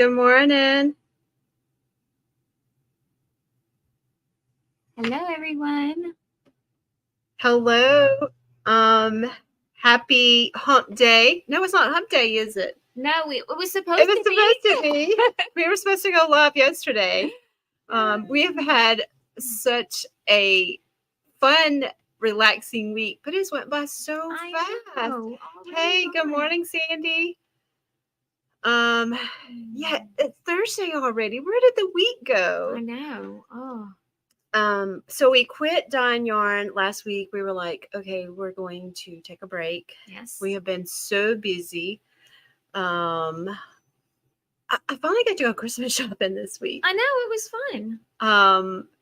Good morning. Hello, everyone. Hello. Happy hump day. No, it's not hump day, is it? No, it was supposed It was to be. supposed to be. We were supposed to go live yesterday. We have had such a fun, relaxing week, but it's went by so fast. Know. Hey, good morning, Sandy. Yeah, it's Thursday already. Where did the week go? I know. Oh. So we quit dyeing yarn last week. We were like, okay, we're going to take a break. Yes. We have been so busy. I finally got to go Christmas shopping this week. I know, it was fun.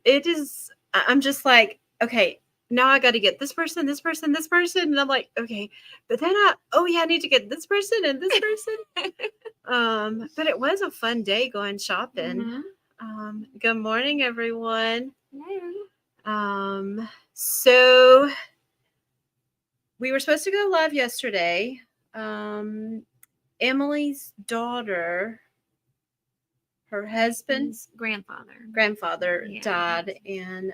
It is. I'm just like, okay, now I got to get this person, this person, this person, and I'm like, okay, but then I need to get this person and this person. But it was a fun day going shopping. Mm-hmm. Good morning, everyone. Hello. So we were supposed to go live yesterday. Emily's daughter, her husband's grandfather died, and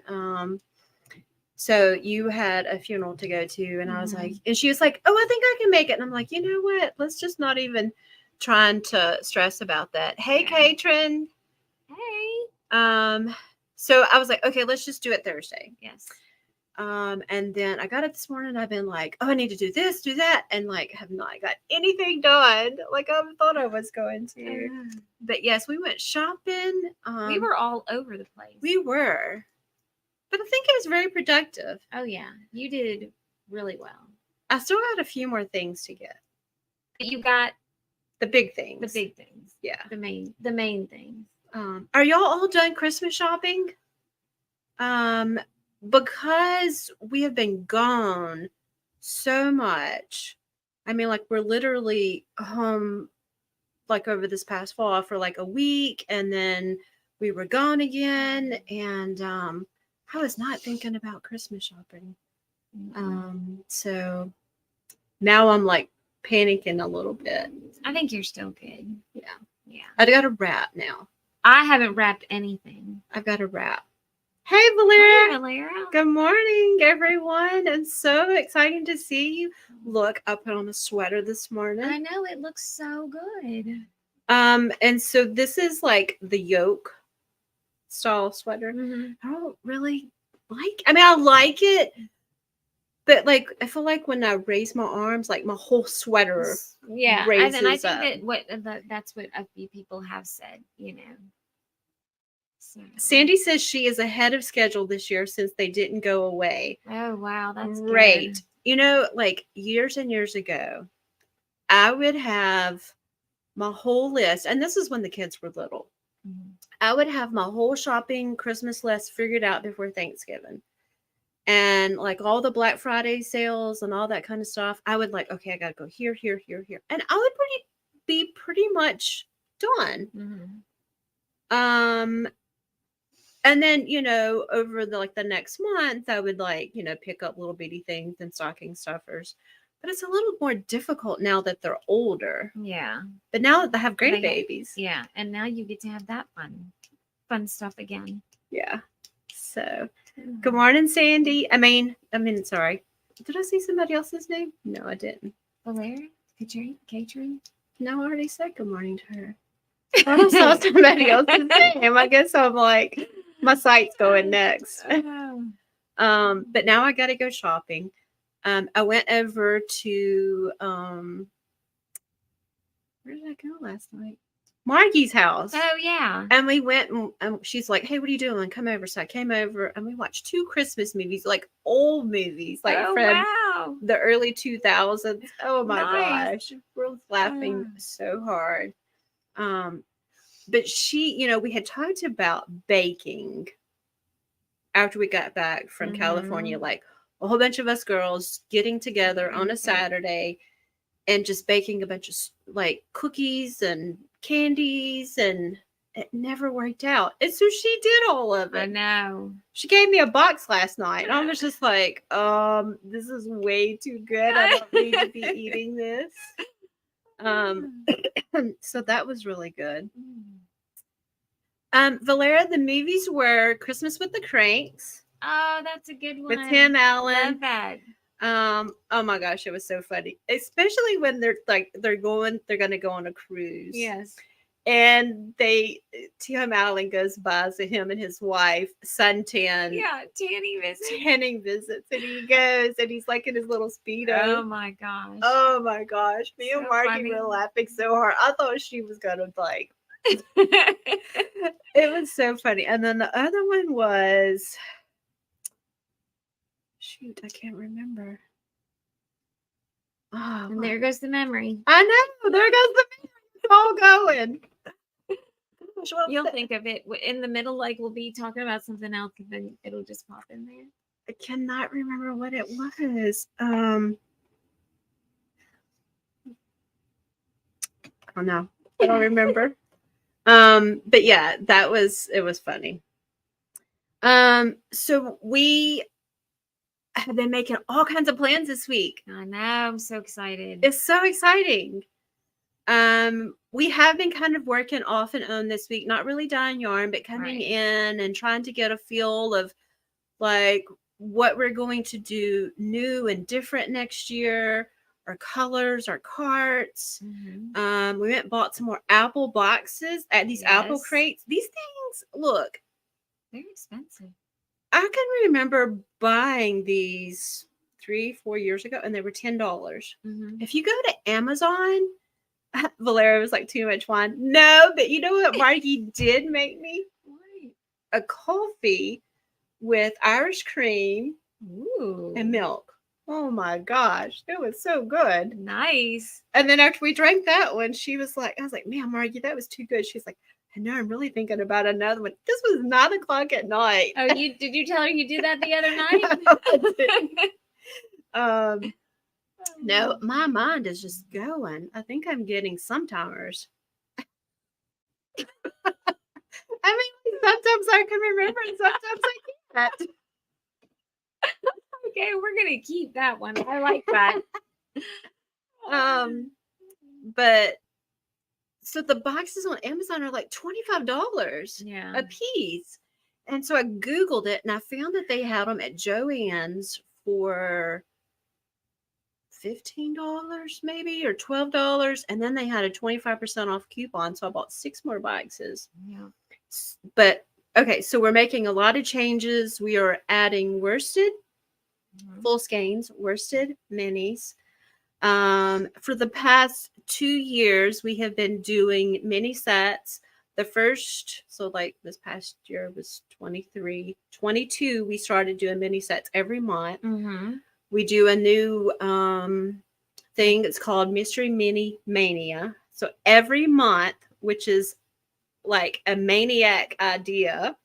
so you had a funeral to go to, and I was like, and she was like, oh, I think I can make it, and I'm like, you know what? Let's just not even trying to stress about that. Hey, Katrin. Hey. So I was like, okay, let's just do it Thursday. Yes. And then I got it this morning. I've been like, oh, I need to do this, do that, and like have not got anything done like I thought I was going to. But yes, we went shopping. We were all over the place. We were, but I think it was very productive. Oh yeah, you did really well. I still had a few more things to get. But you got the big things. The big things. Yeah. The main things. Are y'all all done Christmas shopping? Because we have been gone so much. I mean, like, we're literally home like over this past fall for like a week, and then we were gone again, and I was not thinking about Christmas shopping. So now I'm like panicking a little bit. I think you're still good. Yeah. I got a wrap now. I haven't wrapped anything. I've got a wrap. Hey, Valeria. Hi, Valeria. Good morning, everyone. And so exciting to see you. Look, I put on a sweater this morning. I know, it looks so good. And so this is like the yoke style sweater. I don't really I like it, but like I feel like when I raise my arms, like my whole sweater raises and I think up. That's what a few people have said, you know. So. Sandy says she is ahead of schedule this year since they didn't go away. Oh wow, that's great. Good. You know, like years and years ago, I would have my whole list, and this is when the kids were little. I would have my whole shopping Christmas list figured out before Thanksgiving. And like all the Black Friday sales and all that kind of stuff, I would like, okay, I got to go here, here, here, here. And I would be pretty much done. And then, you know, over the next month, I would pick up little bitty things and stocking stuffers. But it's a little more difficult now that they're older. Yeah. But now that they have grandbabies. Yeah. And now you get to have that fun stuff again. Yeah. So, good morning, Sandy. I mean, sorry. Did I see somebody else's name? No, I didn't. Valeria? Katrin? No, I already said good morning to her. I saw somebody else's name. I guess I'm like, my site's going next. But now I got to go shopping. I went over to where did I go last night? Margie's house. Oh yeah. And we went, and she's like, "Hey, what are you doing? Come over." So I came over, and we watched 2 Christmas movies, like old movies, like from the early 2000s. Oh my gosh, we're laughing so hard. But she, you know, we had talked about baking after we got back from California, like a whole bunch of us girls getting together on a Saturday and just baking a bunch of like cookies and candies, and it never worked out. And so she did all of it. I know. She gave me a box last night, and I was just like, this is way too good. I don't need to be eating this. So that was really good. Valera, the movies were Christmas with the Cranks. Oh, that's a good one. With Tim Allen. Love that. Oh my gosh, it was so funny. Especially when they're going to go on a cruise. Yes. And Tim Allen goes by, so him and his wife suntan. Yeah, tanning visits. And he goes and he's like in his little Speedo. Oh my gosh. Oh my gosh. Me and Marky were laughing so hard. I thought she was gonna like it was so funny. And then the other one was shoot, I can't remember. Oh, and there goes the memory. I know. There goes the memory. It's all going. You'll think of it in the middle, like we'll be talking about something else, and then it'll just pop in there. I cannot remember what it was. Oh no, I don't remember. But yeah, it was funny. So we have been making all kinds of plans this week. I know, I'm so excited. It's so exciting. We have been kind of working off and on this week, not really dyeing yarn, but coming in and trying to get a feel of like what we're going to do new and different next year, our colors, our carts. Mm-hmm. We went and bought some more apple boxes at these apple crates. These things, look, they're expensive. I can remember buying these 3-4 years ago and they were $10. Mm-hmm. If you go to Amazon, Valera was like, too much wine. No, but you know what Marky did make me? A coffee with Irish cream and milk. Oh my gosh, it was so good. Nice. And then after we drank that one, she was like, I was like, man, Marky, that was too good. She's like, I know, I'm really thinking about another one. This was 9:00 at night. Oh, did you tell her you did that the other night? No, no, my mind is just going. I think I'm getting some timers. I mean, sometimes I can remember and sometimes I can't. Okay, we're gonna keep that one. I like that. But so the boxes on Amazon are like $25 a piece. And so I Googled it and I found that they had them at Joann's for $15 maybe or $12. And then they had a 25% off coupon. So I bought 6 more boxes. Yeah. But okay, so we're making a lot of changes. We are adding worsted, full skeins, worsted minis. For the past 2 years, we have been doing mini sets. The first, so like this past year was 23, 22, we started doing mini sets every month. Mm-hmm. We do a new thing that's called Mystery Mini Mania. So every month, which is like a maniac idea,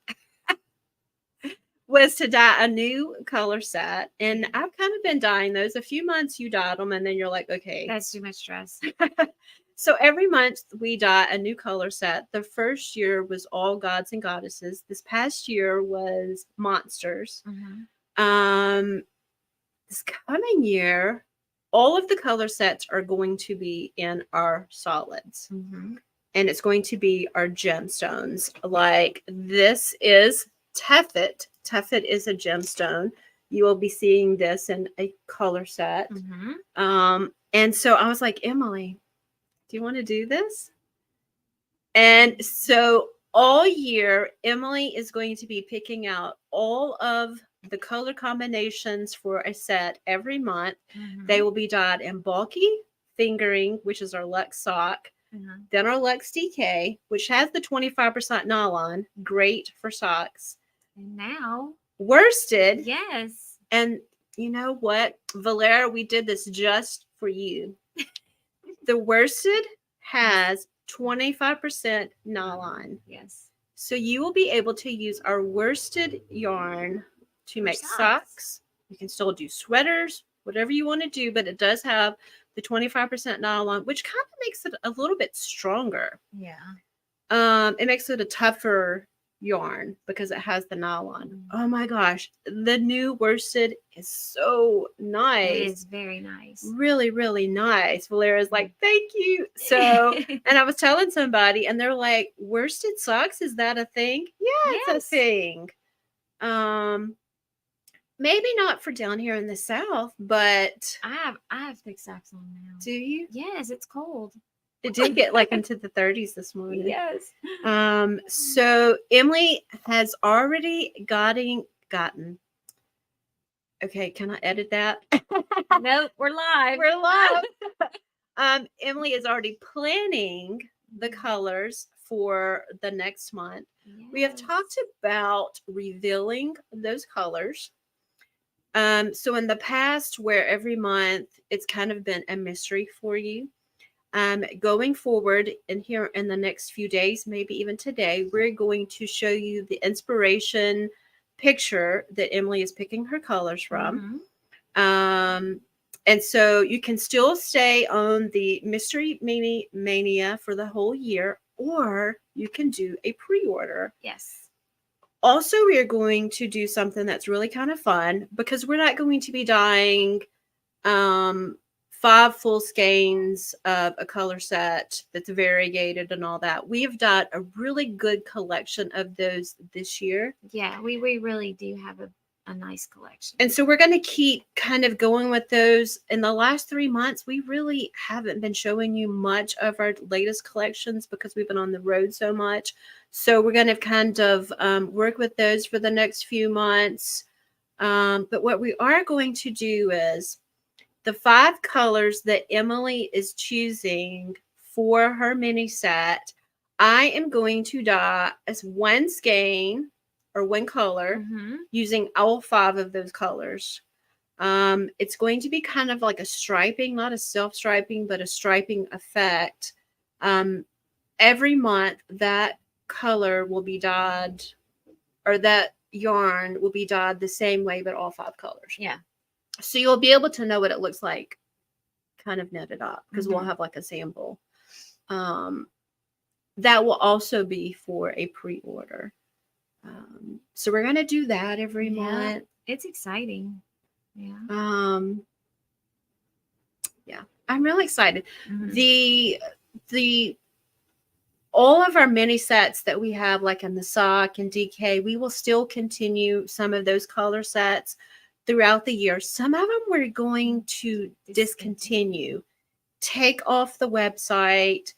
was to dye a new color set. And I've kind of been dyeing those. A few months you dyed them and then you're like, okay. That's too much stress. So every month we dye a new color set. The first year was all gods and goddesses. This past year was monsters. Mm-hmm. This coming year, all of the color sets are going to be in our solids. Mm-hmm. And it's going to be our gemstones. Like this is Tefet. Tefet is a gemstone. You will be seeing this in a color set. Mm-hmm. And so I was like, Emily, do you want to do this? And so all year, Emily is going to be picking out all of the color combinations for a set every month. Mm-hmm. They will be dyed in bulky fingering, which is our Luxe sock. Mm-hmm. Then our Luxe DK, which has the 25% nylon, great for socks. And now worsted. Yes. And you know what, Valera, we did this just for you. The worsted has 25% nylon. Yes. So you will be able to use our worsted yarn to make socks. You can still do sweaters, whatever you want to do, but it does have the 25% nylon, which kind of makes it a little bit stronger. Yeah. It makes it a tougher yarn because it has the nylon. Oh my gosh, the new worsted is so nice. It is very nice. Really, really nice. Valera's like, thank you. So, and I was telling somebody, and they're like, worsted socks, is that a thing? Yeah, it's a thing. Maybe not for down here in the South, but I have thick socks on now. Do you? Yes, it's cold. It did get like into the 30s this morning. Yes. So Emily has already gotten. Okay, can I edit that? Nope, we're live. We're live. Emily is already planning the colors for the next month. Yes. We have talked about revealing those colors. So in the past, where every month it's kind of been a mystery for you. Going forward in here in the next few days, maybe even today, we're going to show you the inspiration picture that Emily is picking her colors from. And so you can still stay on the Mystery Mania for the whole year, or you can do a pre-order. Yes. Also, we are going to do something that's really kind of fun because we're not going to be dyeing 5 full skeins of a color set that's variegated and all that. We have done a really good collection of those this year. Yeah, we really do have a nice collection. And so we're going to keep kind of going with those. In the last 3 months, we really haven't been showing you much of our latest collections because we've been on the road so much. So we're going to kind of work with those for the next few months. But what we are going to do is the 5 colors that Emily is choosing for her mini set, I am going to dye as one skein or one color using all 5 of those colors. It's going to be kind of like a striping, not a self-striping, but a striping effect. Every month that color will be dyed, or that yarn will be dyed the same way, but all 5 colors. Yeah. So you'll be able to know what it looks like kind of knitted up because we'll have like a sample. That will also be for a pre-order. So we're going to do that every month. It's exciting. Yeah. Yeah, I'm really excited. The all of our mini sets that we have, like in the sock and DK, we will still continue some of those color sets throughout the year. Some of them we're going to discontinue, take off the website,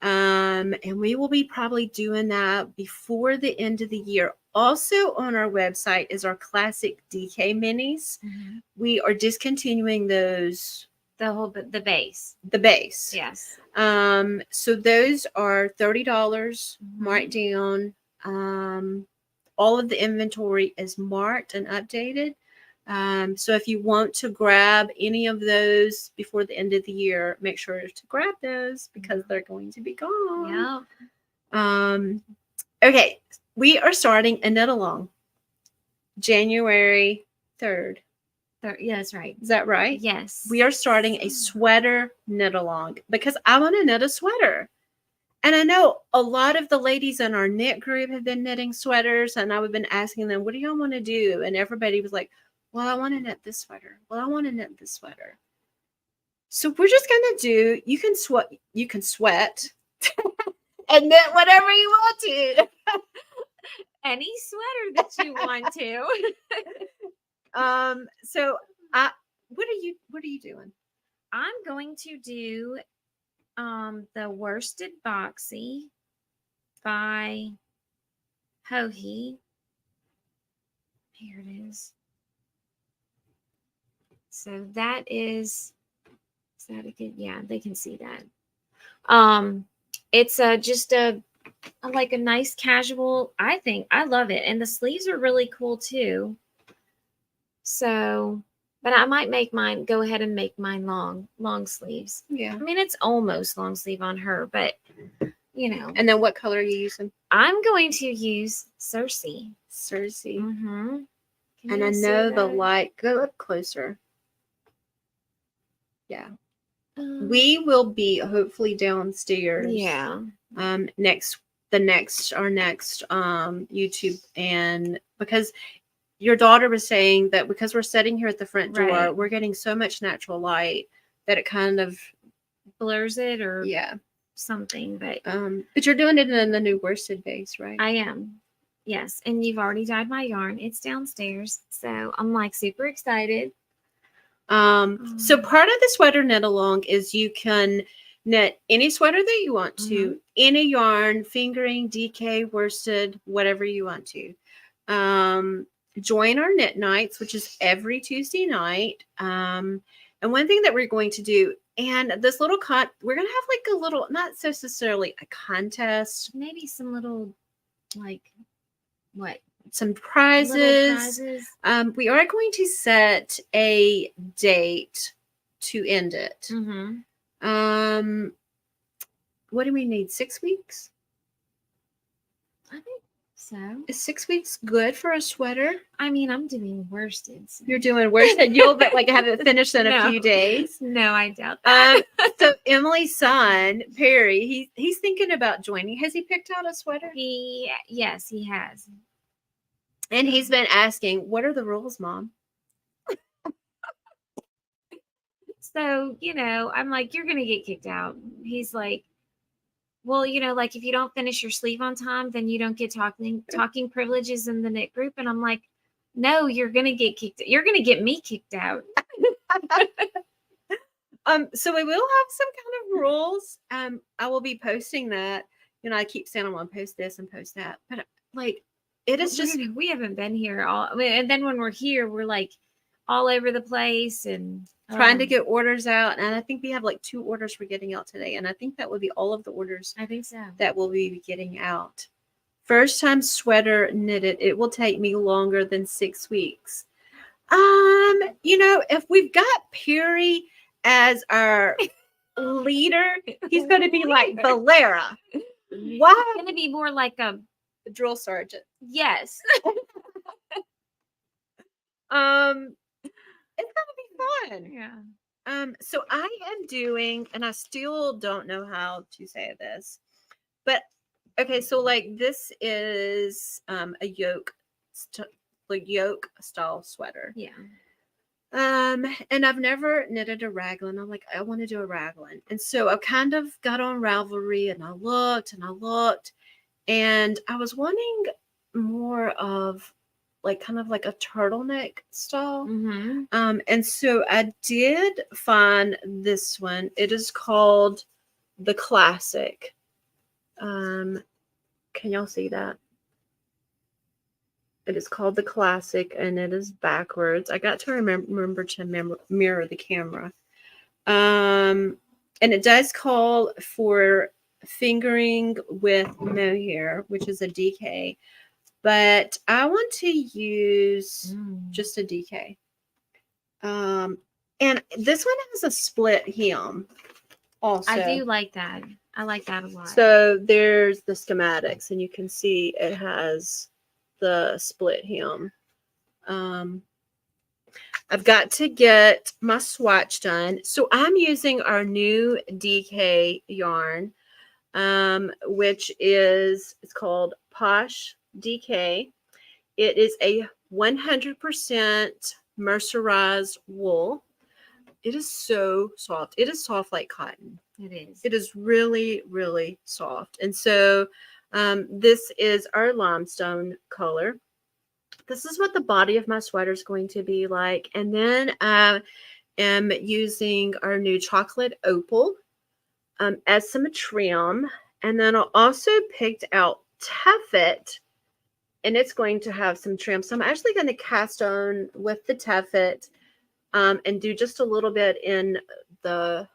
and we will be probably doing that before the end of the year. Also on our website is our classic DK minis. We are discontinuing those. The base. The base. Yes. So those are $30 marked down. All of the inventory is marked and updated. So if you want to grab any of those before the end of the year, make sure to grab those because they're going to be gone. Yeah. Okay, we are starting a knit along January 3rd. Yeah, that's right. Is that right? Yes. We are starting a sweater knit along because I want to knit a sweater. And I know a lot of the ladies in our knit group have been knitting sweaters, and I've been asking them, what do y'all want to do? And everybody was like, well, I want to knit this sweater. Well, I want to knit this sweater. So we're just going to do, you can sweat and knit whatever you want to. Any sweater that you want to. So what are you doing? I'm going to do the Worsted Boxy by Hohi. Here it is. So that is that a good? Yeah, they can see that. It's just like a nice casual. I think I love it, and the sleeves are really cool too. So, but I might go ahead and make mine long sleeves. Yeah. I mean, it's almost long sleeve on her, but you know. And then what color are you using? I'm going to use Circe. And I know the light. Go up closer. Yeah. We will be hopefully downstairs. Yeah. Next our next YouTube, and because your daughter was saying that because we're sitting here at the front door, Right. we're getting so much natural light that it kind of blurs it or yeah something. But you're doing it in the new worsted base, right? I am. Yes, and you've already dyed my yarn. It's downstairs, so I'm like super excited. So part of the sweater knit along is you can knit any sweater that you want to, any yarn, fingering, DK, worsted, whatever you want to. Join our knit nights, which is every Tuesday night. And one thing that we're going to do, and this little we're going to have like a little, not so necessarily a contest. Maybe some little, like, what? Some prizes. We are going to set a date to end it. What do we need? 6 weeks? I think so. Is 6 weeks good for a sweater? I mean, I'm doing worsted. So. You're doing worsted. You'll like have it finished in a few days. No, I doubt that. So Emily's son Perry, he's thinking about joining. Has he picked out a sweater? Yes, he has. And he's been asking, what are the rules, Mom? So, I'm like, you're going to get kicked out. He's like, well, like if you don't finish your sleeve on time, then you don't get talking privileges in the knit group. And I'm like, no, you're going to get kicked. You're going to get me kicked out. So we will have some kind of rules. I will be posting that. I keep saying I'm going to post this and post that, but like, it is just we haven't been here and then when we're here, we're like all over the place and trying to get orders out. And I think we have like 2 orders we're getting out today, and I think that would be all of the orders. I think so. That we'll be getting out. First time sweater knitted. It will take me longer than 6 weeks. If we've got Perry as our leader, he's going to be like Valera. Why? He's going to be more like a drill sergeant. Yes. It's gonna be fun. Yeah. So I am doing, and I still don't know how to say this, but okay, so like this is a yoke style sweater. Yeah. And I've never knitted a raglan. I'm like, I want to do a raglan. And so I kind of got on Ravelry and I looked, and I was wanting more of like kind of like a turtleneck style. And so I did find this one. It is called the Classic. Can y'all see that? It is called the Classic, and it is backwards. I got to remember to mirror the camera. And it does call for fingering with mohair, which is a DK. But I want to use just a DK. And this one has a split hem also. I do like that. I like that a lot. So there's the schematics, and you can see it has the split hem. I've got to get my swatch done. So I'm using our new DK yarn, which it's called Posh DK. It is a 100% mercerized wool. It is so soft. It is soft like cotton. It is. It is really, really soft. And so this is our limestone color. This is what the body of my sweater is going to be like. And then I am using our new chocolate opal as some trim. And then I also picked out Tuffet, and it's going to have some trim. So I'm actually going to cast on with the Tuffet and do just a little bit in the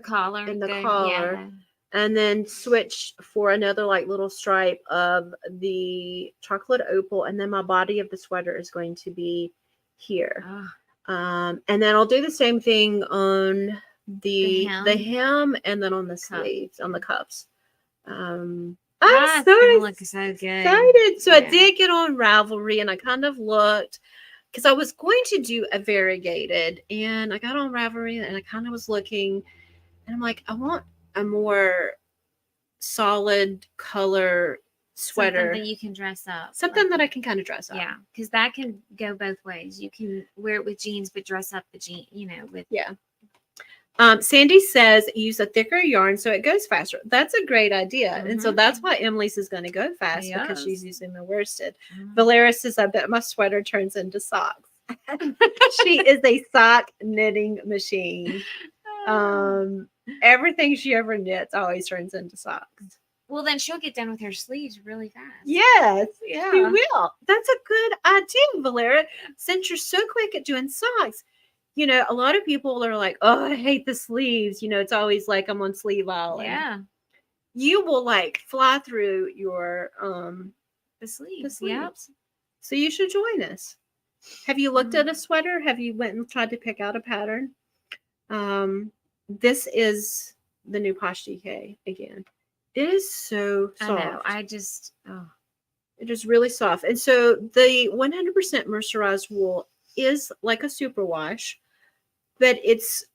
collar. Collar. Yeah. And then switch for another like little stripe of the chocolate opal. And then my body of the sweater is going to be here. And then I'll do the same thing on the hem and then on the sleeves, on the cuffs. I'm so excited. So I did get on Ravelry, and I kind of looked because I was going to do a variegated, and I got on Ravelry and I kind of was looking, and I'm like, I want a more solid color sweater. Something that you can dress up. Something that I can kind of dress up. Yeah, because that can go both ways. You can wear it with jeans, but dress up the jean, with. Yeah. Sandy says use a thicker yarn so it goes faster. That's a great idea. And so that's why Emily's is going to go fast because she's using the worsted. Valera says, I bet my sweater turns into socks. She is a sock knitting machine. Everything she ever knits always turns into socks. Well, then she'll get done with her sleeves really fast. Yes, yeah. She will. That's a good idea, Valera. Since you're so quick at doing socks, a lot of people are like, oh, I hate the sleeves. It's always like I'm on sleeve island. Yeah. You will like fly through your the sleeves. Yeah. So you should join us. Have you looked at a sweater? Have you went and tried to pick out a pattern? This is the new Posh DK again. It is so soft. I know. It is really soft. And so the 100% mercerized wool is like a superwash, but it's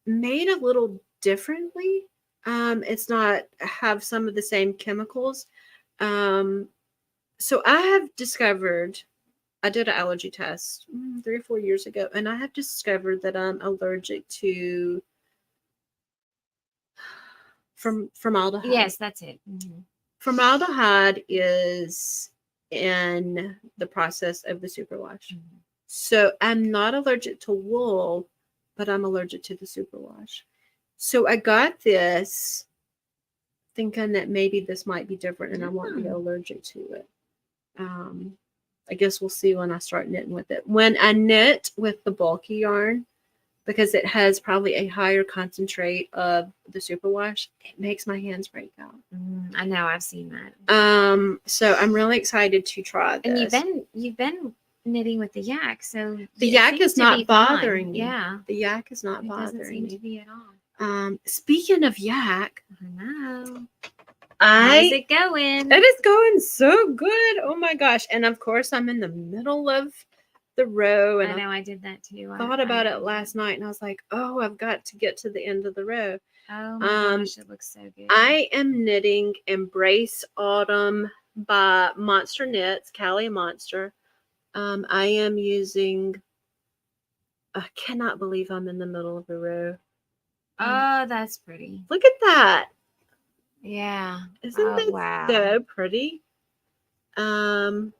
made a little differently. It's not have some of the same chemicals. So I have discovered, I did an allergy test 3 or 4 years ago, and I have discovered that I'm allergic to formaldehyde. Yes, that's it. Formaldehyde is in the process of the superwash. So I'm not allergic to wool, but I'm allergic to the superwash. So I got this thinking that maybe this might be different and I won't be allergic to it. I guess we'll see when I start knitting with it. When I knit with the bulky yarn, because it has probably a higher concentrate of the superwash, it makes my hands break out. I know, I've seen that. So I'm really excited to try this. And you've been knitting with the yak, so the yak is not bothering me. Yeah, the yak is not bothering me. It doesn't seem to be at all. Speaking of yak, I know. How's it going? It is going so good. Oh my gosh! And of course, I'm in the middle of the row, and I know I did that too. Thought about it last night, and I was like, "Oh, I've got to get to the end of the row." Oh my gosh, it looks so good. I am knitting Embrace Autumn by Monster Knits, Callie Monster. I am using. I cannot believe I'm in the middle of the row. Oh, that's pretty. Look at that. Yeah. Isn't that so pretty? I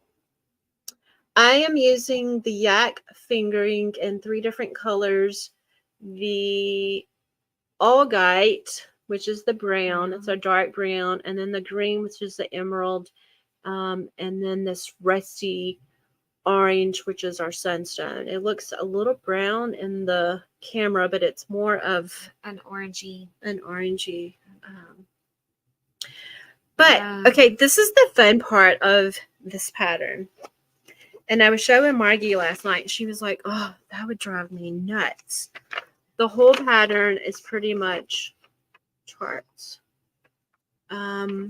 am using the yak fingering in 3 different colors. The Augite, which is the brown, it's a dark brown, and then the green, which is the emerald, and then this rusty orange, which is our sunstone. It looks a little brown in the camera, but it's more of an orangey. But okay, this is the fun part of this pattern. And I was showing Margie last night. She was like, oh, that would drive me nuts. The whole pattern is pretty much charts. I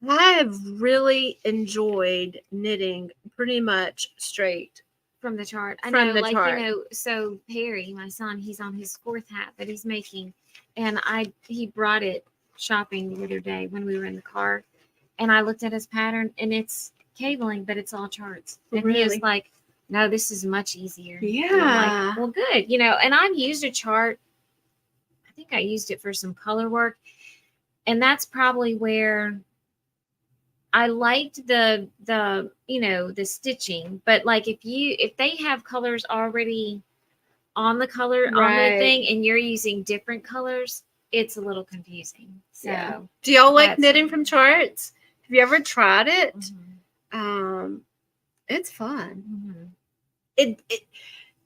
have really enjoyed knitting pretty much straight from the chart. I from know, the like, chart. So Perry, my son, he's on his 4th hat that he's making. And he brought it shopping the other day when we were in the car. And I looked at his pattern, and it's cabling, but it's all charts. And he was like, no, this is much easier. Yeah. And I'm like, well, good. And I've used a chart. I think I used it for some color work. And that's probably where I liked the stitching. But like if they have colors already on the color on the thing and you're using different colors, it's a little confusing. So yeah. Do y'all like knitting from charts? Have you ever tried it? It's fun. It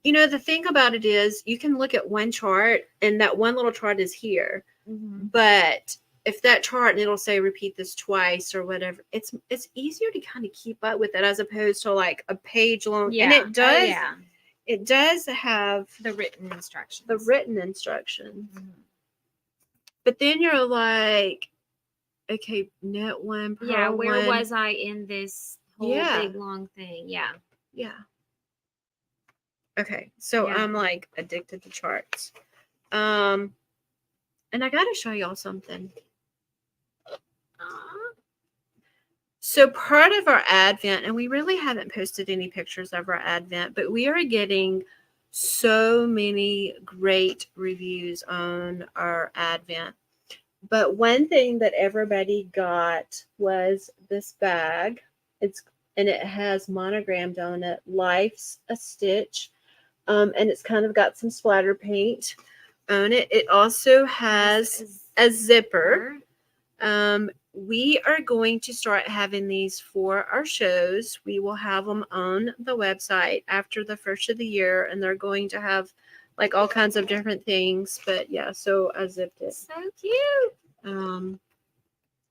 the thing about it is you can look at one chart and that one little chart is here. But if that chart and it'll say repeat this twice or whatever, it's easier to kind of keep up with it as opposed to like a page long. Yeah. And it does it does have the written instructions. But then you're like, okay, knit one, purl where was I in this whole big long thing? Yeah. Okay, so I'm like addicted to charts. And I gotta show y'all something. Aw. So part of our Advent, and we really haven't posted any pictures of our Advent, but we are getting so many great reviews on our Advent. But one thing that everybody got was this bag. And it has monogrammed on it, "Life's a Stitch." And it's kind of got some splatter paint on it. It also has a zipper. We are going to start having these for our shows. We will have them on the website after the first of the year, and they're going to have like all kinds of different things. But yeah, so I zipped it. So cute.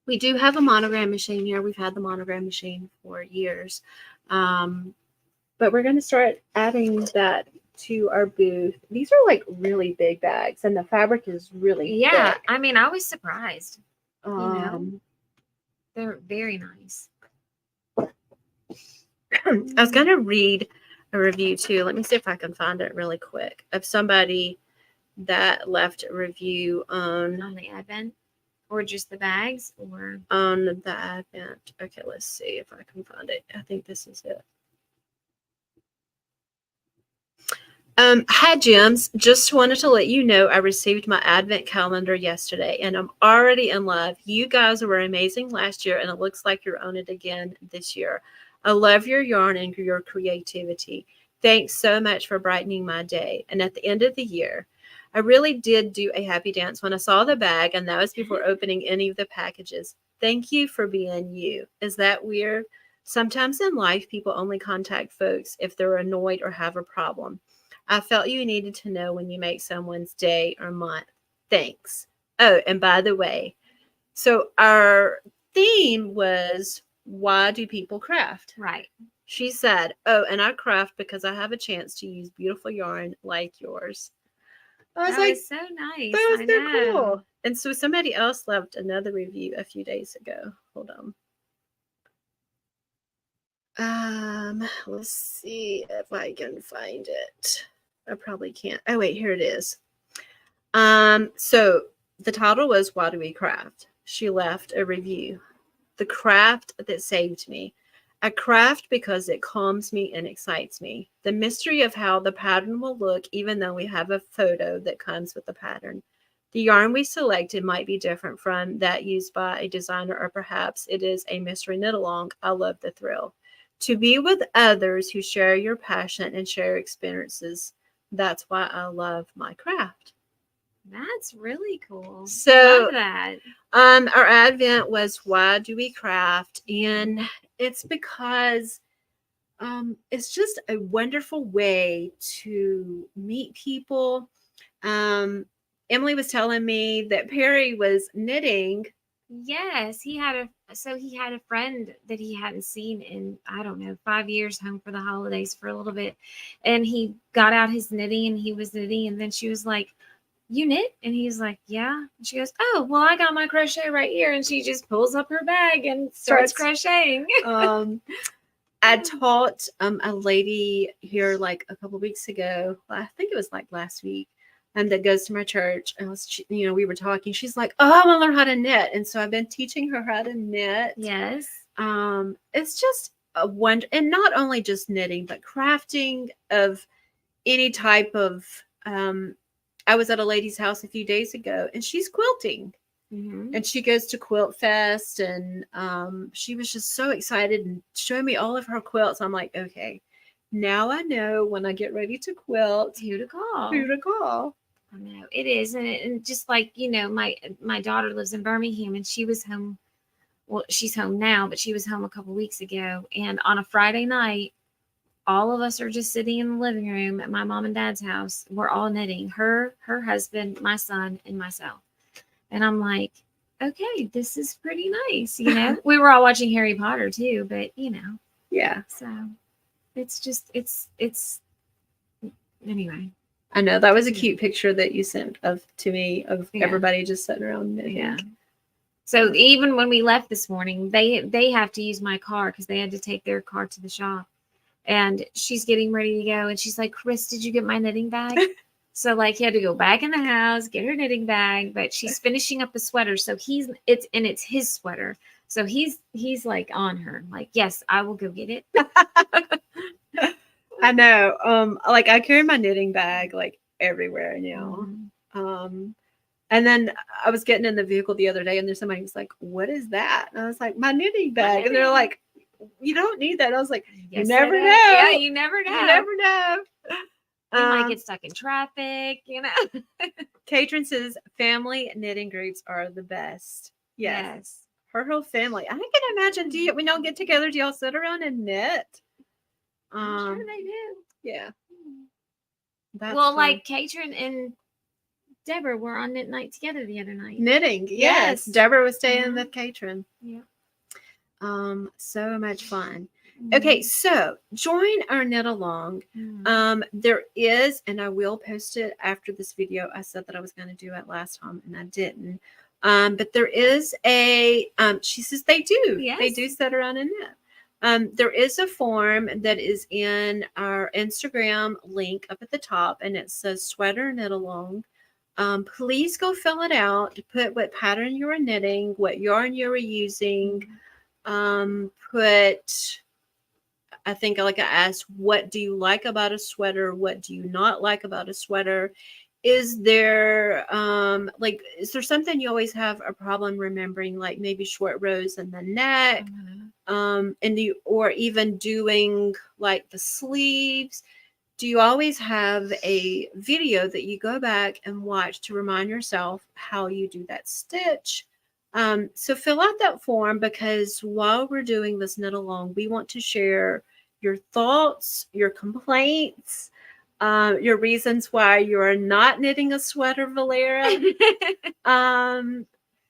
We do have a monogram machine here. We've had the monogram machine for years. But we're going to start adding that to our booth. These are like really big bags, and the fabric is really thick. I mean, I was surprised. They're very nice. I was going to read a review too. Let me see if I can find it really quick of somebody that left a review on the Advent, or just the bags, or on the Advent. Okay, let's see if I can find it. I think this is it. Hi, Jems. Just wanted to let you know I received my Advent calendar yesterday, and I'm already in love. You guys were amazing last year, and it looks like you're on it again this year. I love your yarn and your creativity. Thanks so much for brightening my day. And at the end of the year, I really did do a happy dance when I saw the bag, and that was before opening any of the packages. Thank you for being you. Is that weird? Sometimes in life, people only contact folks if they're annoyed or have a problem. I felt you needed to know when you make someone's day or month. Thanks. Oh, and by the way, so our theme was, why do people craft? Right. She said, oh, and I craft because I have a chance to use beautiful yarn like yours. I was like, so nice. That was so cool. And so somebody else left another review a few days ago. Hold on. Let's see if I can find it. I probably can't. Oh, wait, here it is. So the title was, Why Do We Craft? She left a review. The craft that saved me. I craft because it calms me and excites me. The mystery of how the pattern will look, even though we have a photo that comes with the pattern. The yarn we selected might be different from that used by a designer, or perhaps it is a mystery knit along. I love the thrill. To be with others who share your passion and share experiences. That's why I love my craft. That's really cool. So love that. Our Advent was, why do we craft? And it's because it's just a wonderful way to meet people. Emily was telling me that Perry was knitting. Yes, he had a friend that he hadn't seen in, I don't know, 5 years, home for the holidays for a little bit. And he got out his knitting and he was knitting. And then she was like, you knit? And he's like, yeah. And she goes, oh, well, I got my crochet right here. And she just pulls up her bag and starts crocheting. I taught a lady here like a couple weeks ago. I think it was like last week. That goes to my church, and we were talking. She's like, "Oh, I want to learn how to knit," and so I've been teaching her how to knit. Yes, it's just a wonder, and not only just knitting, but crafting of any type of. I was at a lady's house a few days ago, and she's quilting, and she goes to Quilt Fest, and she was just so excited and showing me all of her quilts. I'm like, okay, now I know when I get ready to quilt who to call. Who to call. I know it is, and just like my daughter lives in Birmingham, and she was home. Well, she's home now, but she was home a couple weeks ago. And on a Friday night, all of us are just sitting in the living room at my mom and dad's house. We're all knitting. Her husband, my son, and myself. And I'm like, okay, this is pretty nice. We were all watching Harry Potter too, but yeah. So it's just it's anyway. I know that was a cute picture that you sent to me of everybody just sitting around knitting. Yeah. So even when we left this morning, they have to use my car because they had to take their car to the shop. And she's getting ready to go, and she's like, "Chris, did you get my knitting bag?" So like he had to go back in the house, get her knitting bag, but she's finishing up a sweater. So it's his sweater. So he's like on her, like, yes, I will go get it. I know. Like I carry my knitting bag like everywhere now. And then I was getting in the vehicle the other day and there's somebody who's like, what is that? And I was like, my knitting bag. And they're like, you don't need that. And I was like, yes, you never know. Yeah, you never know. You never know. You might get stuck in traffic, you know. Katrin says family knitting groups are the best. Yes. Her whole family. I can imagine. We don't get together. Do y'all sit around and knit? I'm sure they do. Yeah. That's well, fun. Like Katrin and Deborah were on knit night together the other night. Knitting, yes. Deborah was staying with Katrin. Yeah. So much fun. Okay, so join our knit along. There is, and I will post it after this video. I said that I was going to do it last time, and I didn't. But there is a. She says they do. Yes. They do sit around and knit. There is a form that is in our Instagram link up at the top, and it says Sweater Knit Along. Please go fill it out. Put what pattern you are knitting, what yarn you are using. I think like I asked, what do you like about a sweater? What do you not like about a sweater? Is there is there something you always have a problem remembering, like maybe short rows in the neck, or even doing like the sleeves? Do you always have a video that you go back and watch to remind yourself how you do that stitch? So fill out that form, because while we're doing this knit along, we want to share your thoughts, your complaints, your reasons why you're not knitting a sweater, Valera. And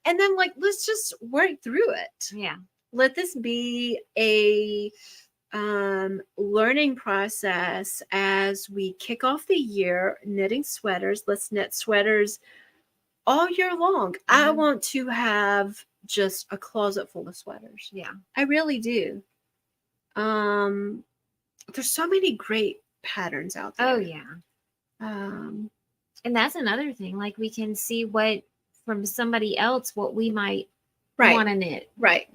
then let's just work through it. Yeah. Let this be a learning process as we kick off the year knitting sweaters. Let's knit sweaters all year long. I want to have just a closet full of sweaters. Yeah, I really do. There's so many great patterns out there. Oh yeah. And that's another thing. Like we can see what from somebody else what we might want to knit. Right.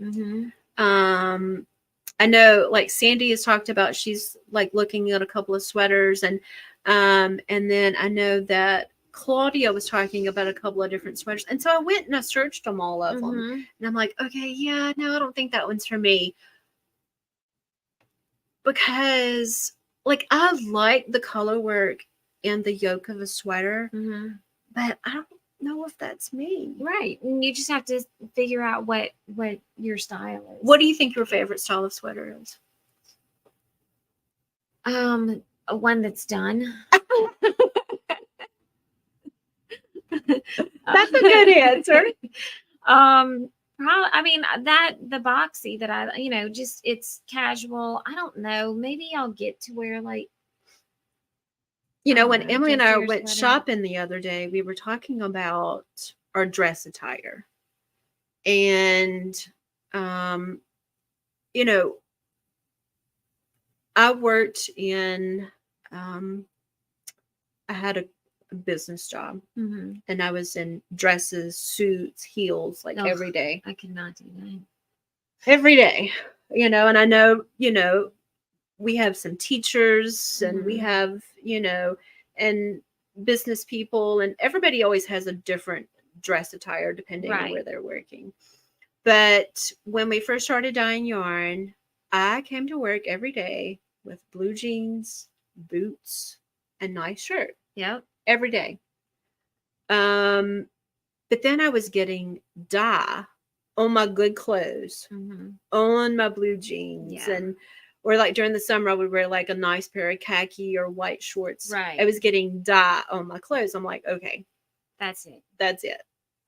I know like Sandy has talked about, she's like looking at a couple of sweaters, and then I know that Claudia was talking about a couple of different sweaters. And so I went and I searched them, all of them. And I'm like, okay, yeah, no, I don't think that one's for me. Because like I like the color work and the yoke of a sweater, but I don't know if that's me. Right. And you just have to figure out what your style is. What do you think your favorite style of sweater is? One that's done. That's a good answer. I mean the boxy that I just it's casual. I don't know. Maybe I'll get to wear like when Emily and I went shopping the other day, we were talking about our dress attire. And I worked in I had a business job, and I was in dresses, suits, heels, like every day. I could not do that every day, and I know we have some teachers, and we have and business people, and everybody always has a different dress attire depending on where they're working. But when we first started dyeing yarn, I came to work every day with blue jeans, boots, and nice shirt. Yep. Every day. But then I was getting dye on my good clothes, on my blue jeans, or like during the summer I would wear like a nice pair of khaki or white shorts. Right. I was getting dye on my clothes. I'm like, okay, that's it. That's it.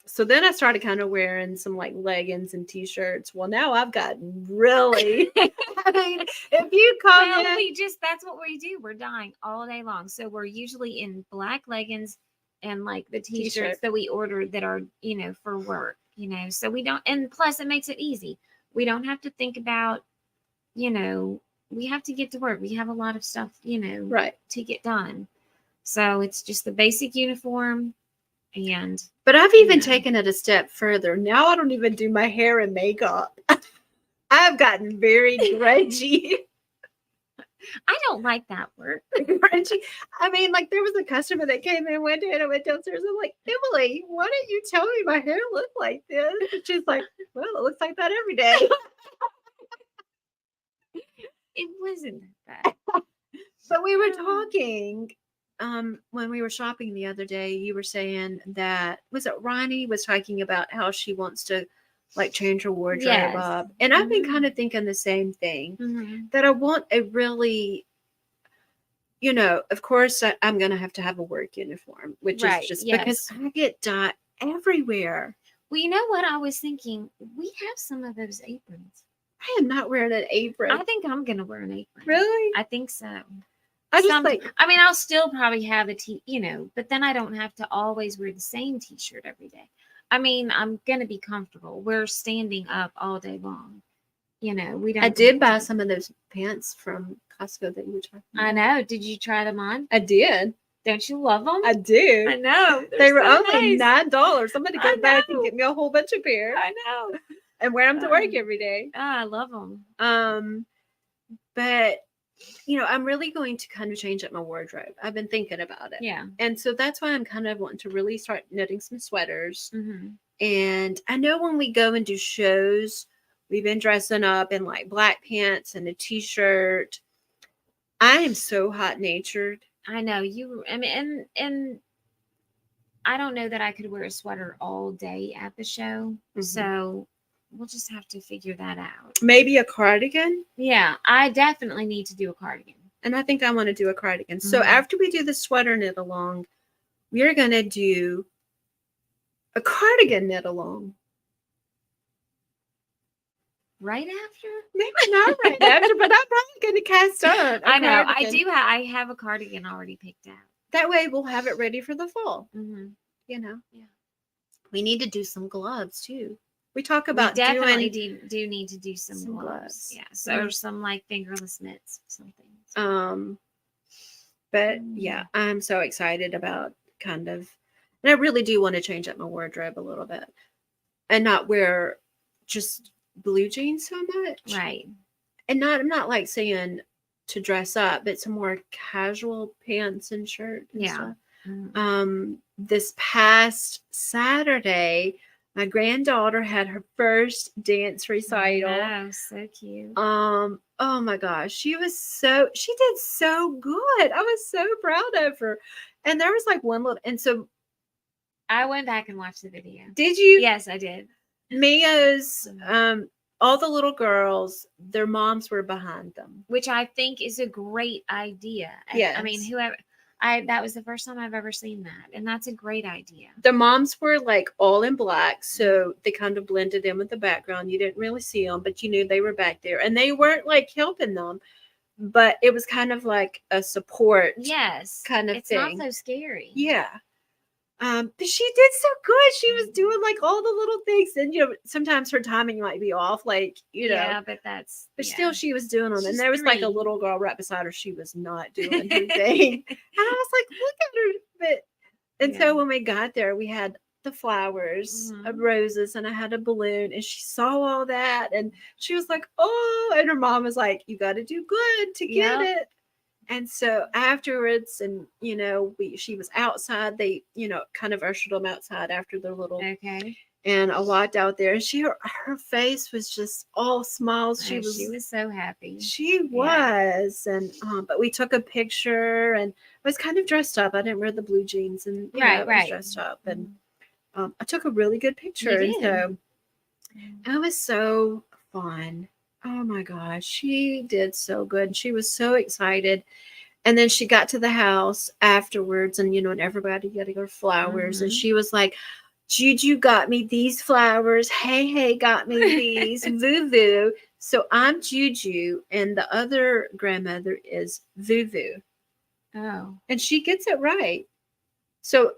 So then I started kind of wearing some like leggings and t-shirts. Well, now I've got really, I mean, if you come that's what we do. We're dyeing all day long. So we're usually in black leggings and like the t-shirts that we ordered that are, for work, so we don't, and plus it makes it easy. We don't have to think about, we have to get to work. We have a lot of stuff, to get done. So it's just the basic uniform. But I've even taken it a step further. Now I don't even do my hair and makeup. I've gotten very grungy. I don't like that word. Grungy. I mean, like there was a customer that came in one day and I went downstairs. I'm like, Emily, why don't you tell me my hair looked like this? And she's like, well, it looks like that every day. It wasn't that. But we were talking when we were shopping the other day. You were saying that, was it Ronnie was talking about how she wants to like change her wardrobe up, and I've been kind of thinking the same thing, that I want a really, of course I'm gonna have to have a work uniform, which is just because I get dye everywhere. Well, you know what I was thinking, we have some of those aprons. I am not wearing an apron. I think I'm gonna wear an apron. Really? I think so. I mean, I'll still probably have but then I don't have to always wear the same t-shirt every day. I mean, I'm going to be comfortable. We're standing up all day long. We don't. I did buy some of those pants from Costco that you were talking about. I know. Did you try them on? I did. Don't you love them? I do. I know. They were only $9. I'm going to go back and get me a whole bunch of pairs. I know. And wear them to work every day. I love them. But I'm really going to kind of change up my wardrobe. I've been thinking about it. Yeah. And so that's why I'm kind of wanting to really start knitting some sweaters. Mm-hmm. And I know when we go and do shows, we've been dressing up in like black pants and a t-shirt. I am so hot natured. I know I mean, and I don't know that I could wear a sweater all day at the show. Mm-hmm. So we'll just have to figure that out. Maybe a cardigan? Yeah, I definitely need to do a cardigan. And I think I want to do a cardigan. Mm-hmm. So after we do the sweater knit along, we're going to do a cardigan knit along. Right after? Maybe not right after, but I'm probably going to cast on. I know. Cardigan. I have a cardigan already picked out. That way we'll have it ready for the fall. Mm-hmm. Yeah. We need to do some gloves too. We talk about definitely do need to do some gloves. Yeah. So or some like fingerless mitts, something. But yeah, I'm so excited about and I really do want to change up my wardrobe a little bit and not wear just blue jeans so much. Right. And I'm not like saying to dress up, but some more casual pants and shirt. And stuff. Mm-hmm. This past Saturday, my granddaughter had her first dance recital. Oh, so cute. Oh my gosh. She did so good. I was so proud of her. And there was like one little, and so I went back and watched the video. Did you? Yes, I did. Mia's, all the little girls, their moms were behind them. Which I think is a great idea. Yes. I mean, that was the first time I've ever seen that. And that's a great idea. The moms were like all in black. So they kind of blended in with the background. You didn't really see them, but you knew they were back there. And they weren't like helping them, but it was kind of like a support. Yes. Kind of thing. It's not so scary. Yeah. But she did so good. She was doing like all the little things. And, sometimes her timing might be off, like, Yeah, but still she was doing them. And there was like a little girl right beside her. She was not doing her thing. And I was like, look at her. So when we got there, we had the flowers of roses and I had a balloon and she saw all that. And she was like, oh, and her mom was like, you got to do good to get it. And so afterwards, and she was outside. They, kind of ushered them outside after their little. Okay. And I walked out there, and her face was just all smiles. She was so happy. She was, and but we took a picture, and I was kind of dressed up. I didn't wear the blue jeans, and I was dressed up, and I took a really good picture. And so it was so fun. Oh my gosh, she did so good. She was so excited. And then she got to the house afterwards and, and everybody got her flowers. And she was like, Juju got me these flowers. Hey, got me these. Vuvu. So I'm Juju and the other grandmother is Vuvu. Oh. And she gets it right. So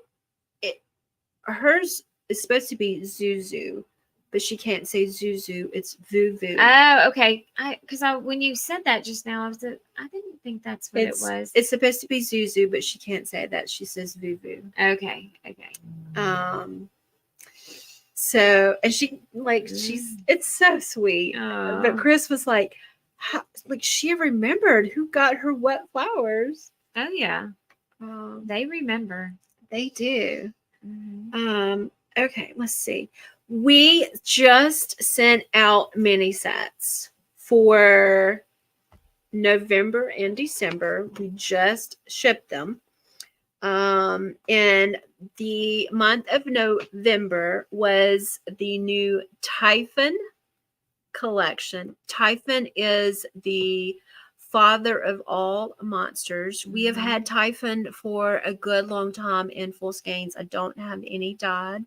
hers is supposed to be Zuzu. But she can't say Zuzu. It's Vuvu. Oh, okay. Because when you said that just now, I didn't don't think that's what it was. It's supposed to be Zuzu, but she can't say that. She says Vuvu. Okay. So, and she it's so sweet. Oh. But Chris was like, she remembered who got her wet flowers. Oh yeah. They remember. They do. Mm-hmm. Okay, let's see. We just sent out mini sets for November and December. We just shipped them. And the month of November was the new Typhon collection. Typhon is the father of all monsters. We have had Typhon for a good long time in full skeins. I don't have any dyed.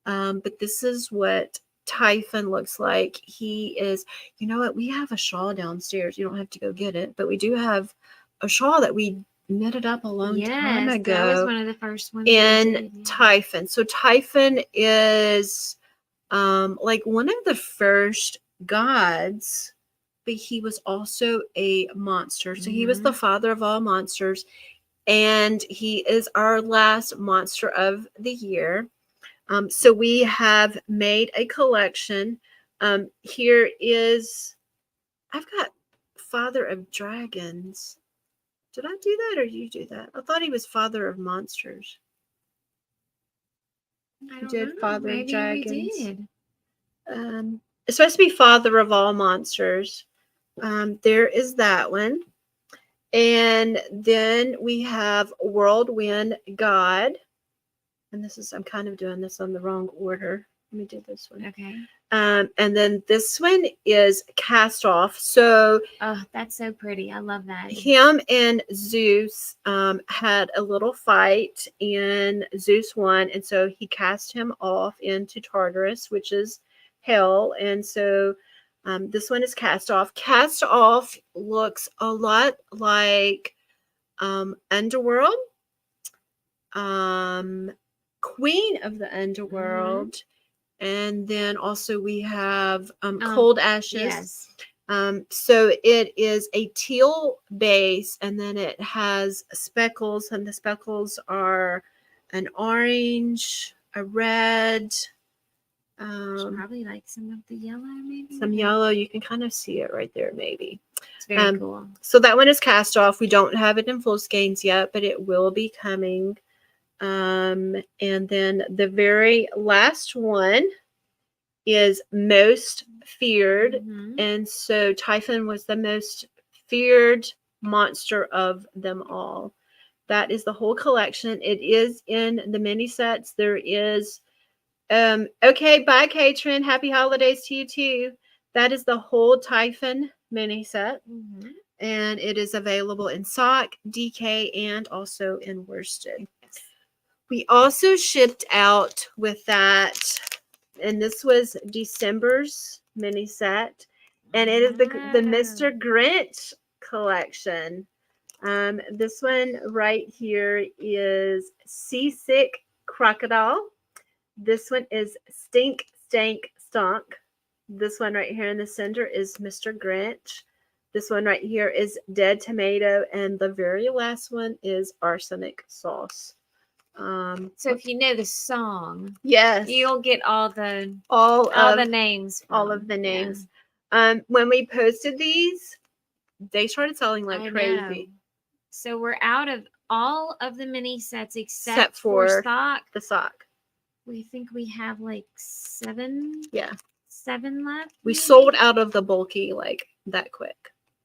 But this is what Typhon looks like. He is, you know what? We have a shawl downstairs. You don't have to go get it, but we do have a shawl that we knitted up a long time ago. That was one of the first ones in Typhon. So Typhon is like one of the first gods, but he was also a monster. So he was the father of all monsters, and he is our last monster of the year. So we have made a collection. Here is, I've got Father of Dragons. Did I do that or did you do that? I thought he was Father of Monsters. I did know. Father of Dragons. We did. It's supposed to be Father of all monsters. There is that one. And then we have Whirlwind God. And this is, I'm kind of doing this on the wrong order. Let me do this one. Okay. And then this one is Cast Off. So, oh, that's so pretty. I love that. Him and Zeus had a little fight, and Zeus won, and so he cast him off into Tartarus, which is hell. And so this one is Cast Off. Cast Off looks a lot like Underworld, Queen of the Underworld. And then also we have Cold Ashes. Yes. So it is a teal base, and then it has speckles, and the speckles are an orange, a red. Probably like some of the yellow, maybe. Some yellow. You can kind of see it right there, maybe. It's very cool. So that one is Cast Off. We don't have it in full skeins yet, but it will be coming. And then the very last one is Most Feared. And so Typhon was the most feared monster of them all. That is the whole collection. It is in the mini sets. There is okay, bye Katrin. Happy holidays to you too. That is the whole Typhon mini set. And it is available in sock, DK, and also in worsted. We also shipped out with that, and this was December's mini set, and it is the Mr. Grinch collection. This one right here is Seasick Crocodile. This one is Stink Stank Stonk. This one right here in the center is Mr. Grinch. This one right here is Dead Tomato, and the very last one is Arsenic Sauce. So if you know the song, yes, you'll get all the names. All of the names. Yeah. When we posted these, they started selling like crazy. So we're out of all of the mini sets except for sock. The sock. We think we have like 7. Yeah. 7 left. We sold out of the bulky like that quick.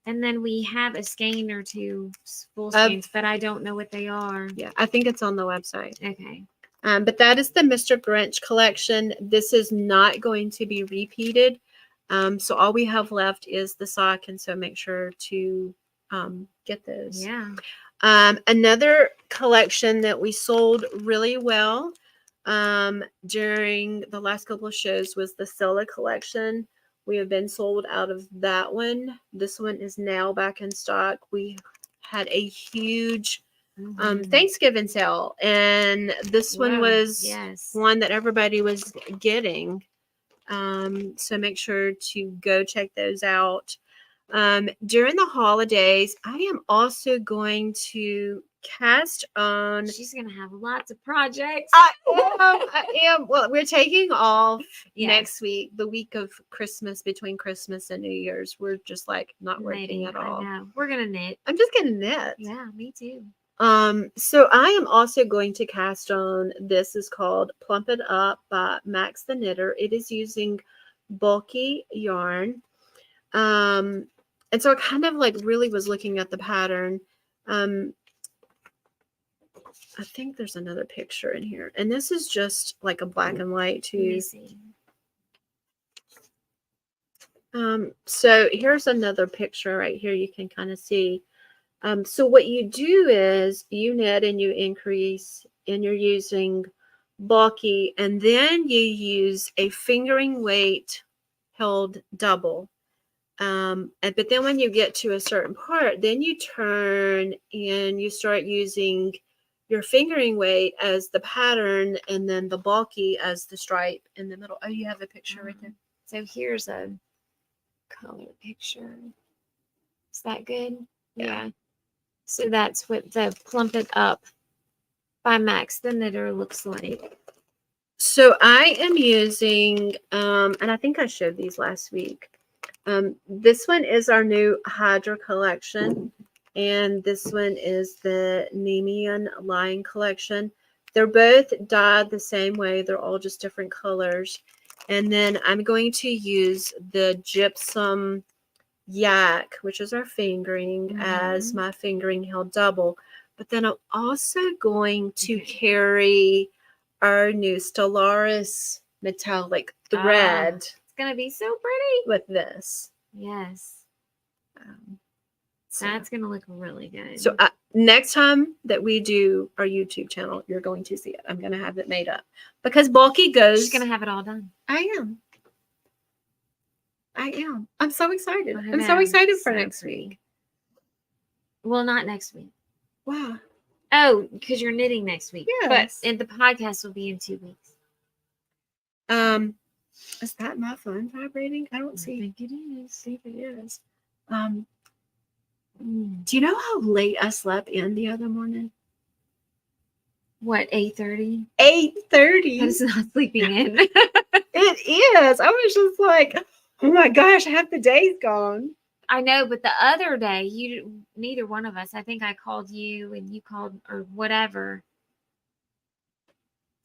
And then we have a skein or 2 full skeins, but I don't know what they are. Yeah, I think it's on the website. Okay. But that is the Mr. Grinch collection. This is not going to be repeated. So all we have left is the sock, and so make sure to get those. Yeah. Another collection that we sold really well during the last couple of shows was the Scylla collection. We have been sold out of that one. This one is now back in stock. We had a huge Thanksgiving sale, and this one was one that everybody was getting. So make sure to go check those out. During the holidays, I am also going to cast on. She's gonna have lots of projects. I am. Well, we're taking off Yes. next week, the week of Christmas, between Christmas and New Year's. We're just like not working at all. I know. We're gonna knit. I'm just gonna knit. Yeah, me too. So I am also going to cast on. This is called Plump It Up by Max the Knitter. It is using bulky yarn. And so I kind of like really was looking at the pattern. I think there's another picture in here, and this is just like a black and white too. Let me see. So here's another picture right here. You can kind of see. So what you do is you knit and you increase, and you're using bulky, and then you use a fingering weight held double. But then when you get to a certain part, then you turn and you start using your fingering weight as the pattern, and then the bulky as the stripe in the middle. Oh, you have a picture right there. So here's a color picture. Is that good? Yeah. So that's what the Plump It Up by Max the Knitter looks like. So I am using, and I think I showed these last week. This one is our new Hydra collection, and this one is the Nemean Line collection. They're both dyed the same way. They're all just different colors. And then I'm going to use the Gypsum Yak, which is our fingering, as my fingering held double. But then I'm also going to carry our new Stellaris metallic thread. It's gonna be so pretty with this. Yes. That's gonna look really good. So next time that we do our YouTube channel, you're going to see it. I'm gonna have it made up because bulky goes. She's gonna have it all done. I am. I'm so excited. I'm so excited for next week. Well, not next week. Wow. Oh, because you're knitting next week. Yes. But the podcast will be in 2 weeks. Is that my phone vibrating? I don't see. I think it is. See if it is. Do you know how late I slept in the other morning? What, 8:30? 8:30. That is not sleeping in. It is. I was just like, oh my gosh, half the day's gone. I know, but the other day, neither one of us, I think I called you and you called, or whatever.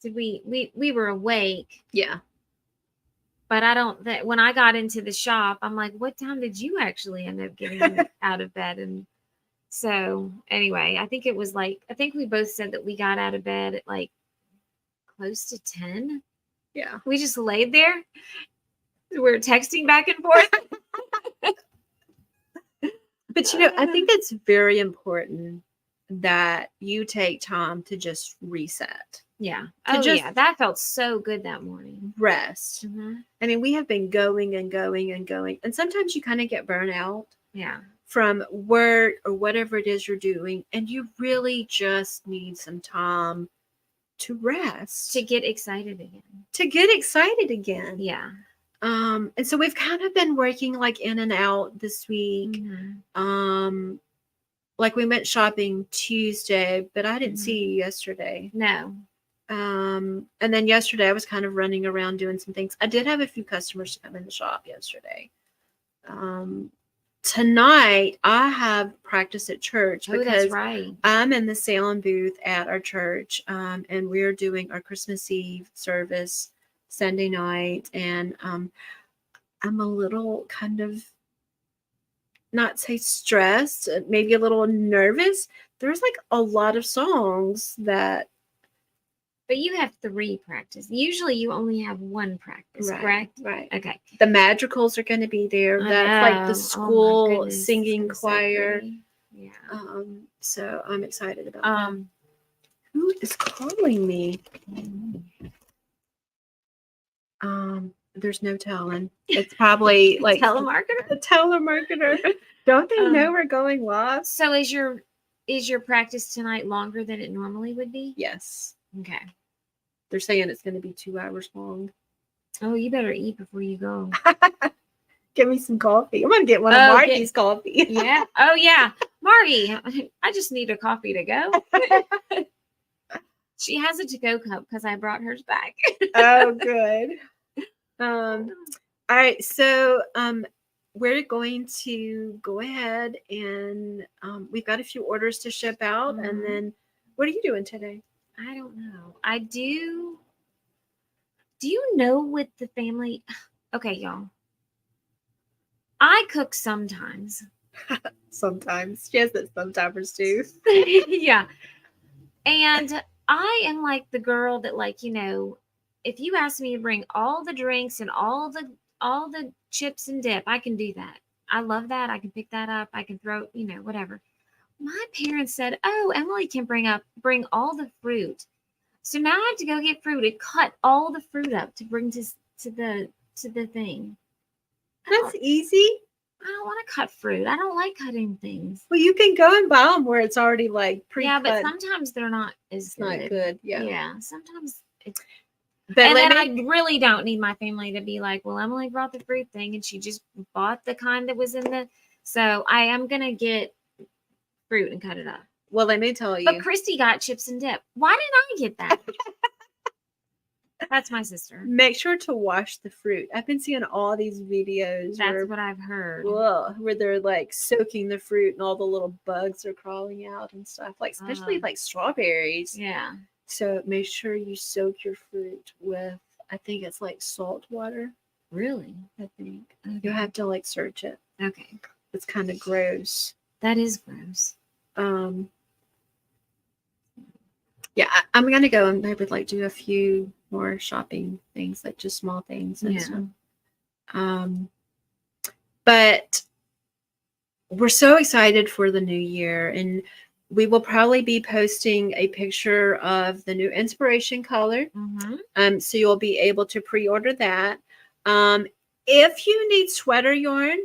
Did we were awake. Yeah. But when I got into the shop, I'm like, what time did you actually end up getting out of bed? And so anyway, I think we both said that we got out of bed at like close to 10. Yeah. We just laid there. We were texting back and forth. But I think it's very important that you take time to just reset. Yeah. Yeah. That felt so good that morning. Rest. I mean, we have been going and going and going. And sometimes you kind of get burnt out. Yeah. From work or whatever it is you're doing. And you really just need some time to rest. To get excited again. Yeah. And so we've kind of been working like in and out this week. Like we went shopping Tuesday, but I didn't see you yesterday. No. And then yesterday I was kind of running around doing some things. I did have a few customers to come in the shop yesterday. Tonight I have practice at church because that's right. I'm in the Salem booth at our church, and we're doing our Christmas Eve service Sunday night, and I'm a little kind of, not say stressed, maybe a little nervous. There's like a lot of songs that. But you have 3 practice. Usually you only have 1 practice, correct? Right. Okay. The Madrigals are going to be there. That's like the school singing choir. So yeah. So I'm excited about that. Who is calling me? There's no telling. It's probably like telemarketer. A telemarketer. Don't they know we're going live? So is your practice tonight longer than it normally would be? Yes. Okay. They're saying it's going to be 2 hours long. Oh, you better eat before you go. Get me some coffee. I'm gonna get one of Margie's coffee. Yeah. Oh yeah, Margie. I just need a coffee to go. She has a to-go cup because I brought hers back. Oh, good. All right. So we're going to go ahead and we've got a few orders to ship out. Mm-hmm. And then what are you doing today? I don't know. I do. Do you know with the family? Okay, y'all. I cook sometimes. Sometimes. She has that sometimes too. Yeah. And I am like the girl that, like, you know, if you ask me to bring all the drinks and all the chips and dip, I can do that. I love that. I can pick that up. I can throw, you know, whatever. My parents said, "Oh, Emily can bring all the fruit." So now I have to go get fruit and cut all the fruit up to bring to the thing. That's easy. I don't want to cut fruit. I don't like cutting things. Well, you can go and buy them where it's already like pre-cut. Yeah, but sometimes they're not as good. Not good. Yeah. Yeah. Sometimes it's. But and then I really don't need my family to be like, "Well, Emily brought the fruit thing, and she just bought the kind that was in the." So I am gonna get fruit and cut it up. Well, let me tell you. But Christy got chips and dip. Why didn't I get that? That's my sister. Make sure to wash the fruit. I've been seeing all these videos. That's what I've heard. Where they're like soaking the fruit and all the little bugs are crawling out and stuff. Like especially like strawberries. Yeah. So make sure you soak your fruit with, I think it's like salt water. Really? I think. Okay. You'll have to like search it. Okay. It's kind of gross. That is gross. Yeah, I'm gonna go and maybe like do a few more shopping things, like just small things and stuff. But we're so excited for the new year, and we will probably be posting a picture of the new inspiration color. Mm-hmm. So you'll be able to pre-order that. If you need sweater yarn,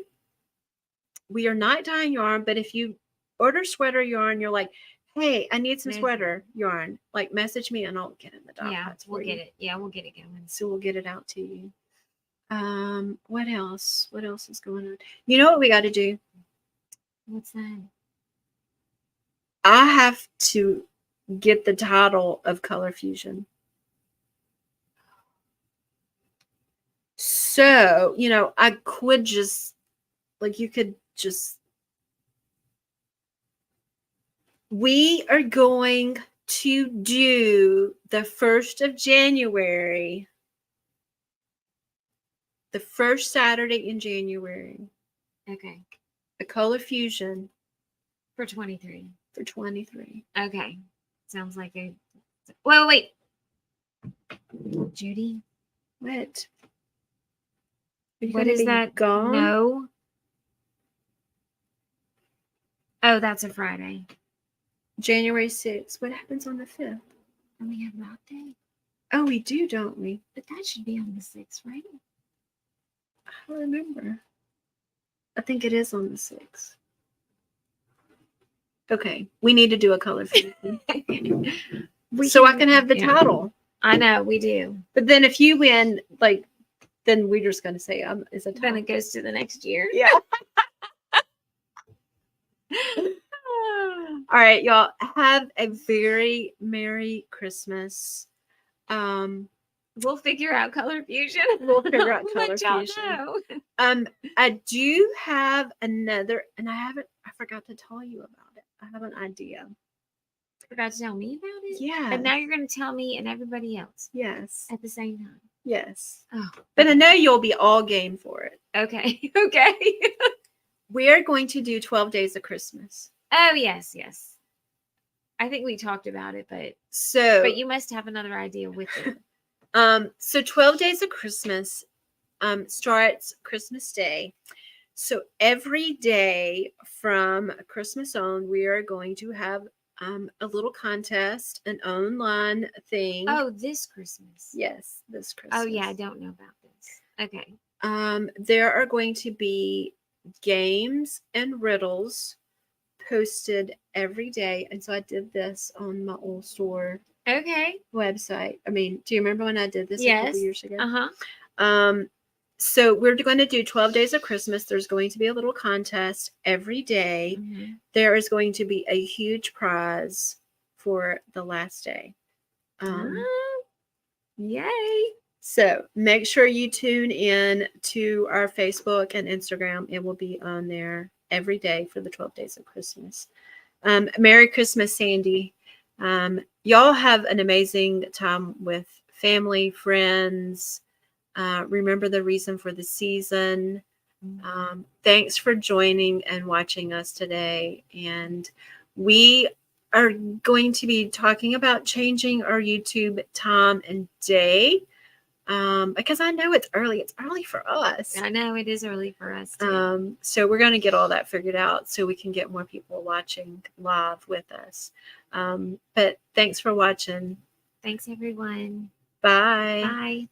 we are not dyeing yarn, but if you order sweater yarn, you're like, "Hey, I need some sweater yarn." Like, message me and I'll get in the dot. Yeah, we'll get it. Yeah, we'll get it going. So we'll get it out to you. What else? What else is going on? You know what we got to do? What's that? I have to get the title of Color Fusion. So, you know, I could just, like, you could just. We are going to do the 1st of January, the first Saturday in January. Okay. A Color Fusion. For 23. For 23. Okay. Sounds like a. Well, wait. Judy? What? What is that? Gone? No. Oh, that's a Friday. January 6th. What happens on the 5th? And we have Rock Day. Oh, we do, don't we? But that should be on the 6th, right? I don't remember. I think it is on the 6th. Okay. We need to do a color fusion. So I can have the title. I know, we do. But then if you win, like, then we're just going to say, it's a title. Then it goes to the next year. Yeah. All right, y'all, have a very Merry Christmas. We'll figure out Color Fusion. We'll figure out Color Fusion. Know. I do have another, and I forgot to tell you about it. I have an idea. Forgot to tell me about it? Yeah. And now you're going to tell me and everybody else. Yes. At the same time. Yes. Oh. But I know you'll be all game for it. Okay. Okay. We are going to do 12 Days of Christmas. Oh, yes, yes. I think we talked about it, but you must have another idea with it. So 12 Days of Christmas starts Christmas Day. So every day from Christmas on, we are going to have a little contest, an online thing. Oh, this Christmas. Yes, this Christmas. Oh, yeah, I don't know about this. Okay. There are going to be games and riddles posted every day. And so I did this on my old store website. I mean, do you remember when I did this a couple years ago? Uh-huh. So we're going to do 12 days of Christmas. There's going to be a little contest every day. Mm-hmm. There is going to be a huge prize for the last day. Yay. So make sure you tune in to our Facebook and Instagram. It will be on there every day for the 12 days of Christmas. Merry Christmas, Sandy. Y'all have an amazing time with family, friends. Remember the reason for the season. Thanks for joining and watching us today. And we are going to be talking about changing our YouTube time and day. Because I know it's early. It's early for us. I know it is early for us too. So we're going to get all that figured out so we can get more people watching live with us. But thanks for watching. Thanks, everyone. Bye. Bye.